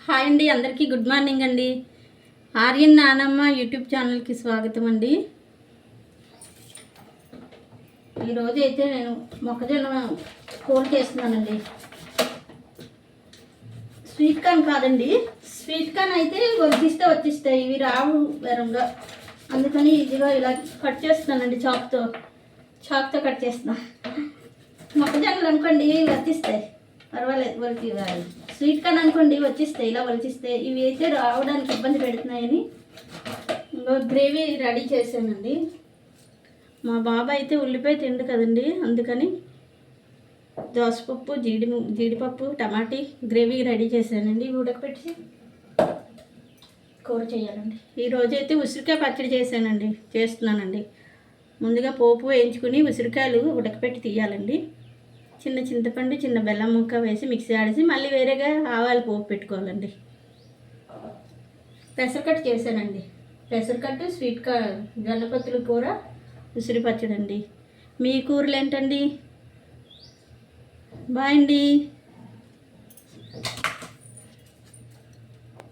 Hi అండి, అందరికీ good morning అండి. ఆర్యన్ నానమ్మ యూట్యూబ్ ఛానల్కి స్వాగతం అండి. ఈరోజు అయితే నేను మొక్కజొన్న కూర చేస్తున్నానండి. స్వీట్ కార్న్ కాదండి, స్వీట్ కార్న్ అయితే వరికిస్తే వచ్చేస్తాయి, ఇవి రావు వేరంగా. అందుకని ఇదిగా ఇలా కట్ చేస్తున్నానండి, చాక్తో కట్ చేస్తున్నా. మొక్కజొన్నలు అనుకోండి వర్తిస్తాయి, పర్వాలేదు. వరకు స్వీట్ కార్న్ అనుకోండి వచ్చేస్తాయి, ఇలా వలిచిస్తాయి. ఇవి అయితే రావడానికి ఇబ్బంది పెడుతున్నాయని గ్రేవీ రెడీ చేశానండి. మా బాబా అయితే ఉల్లిపాయ తిండు కదండి, అందుకని దోసపప్పు జీడిపప్పు టమాటీ గ్రేవీ రెడీ చేశానండి. ఉడకపెట్టి కూర చేయాలండి. ఈరోజైతే ఉసిరికాయ పచ్చడి చేస్తున్నానండి. ముందుగా పోపు వేయించుకుని ఉసిరికాయలు ఉడకపెట్టి తీయాలండి. చిన్న చింతపండు, చిన్న బెల్లం ముక్క వేసి మిక్సీ ఆడేసి మళ్ళీ వేరేగా ఆవాలు పోపు పెట్టుకోవాలండి. పెసరకట్టు చేశానండి. పెసరకట్టు, జొన్నపత్తుల కూర, ఉసిరి పచ్చడి అండి. మీ కూరలు ఏంటండి? బాయ్ అండి.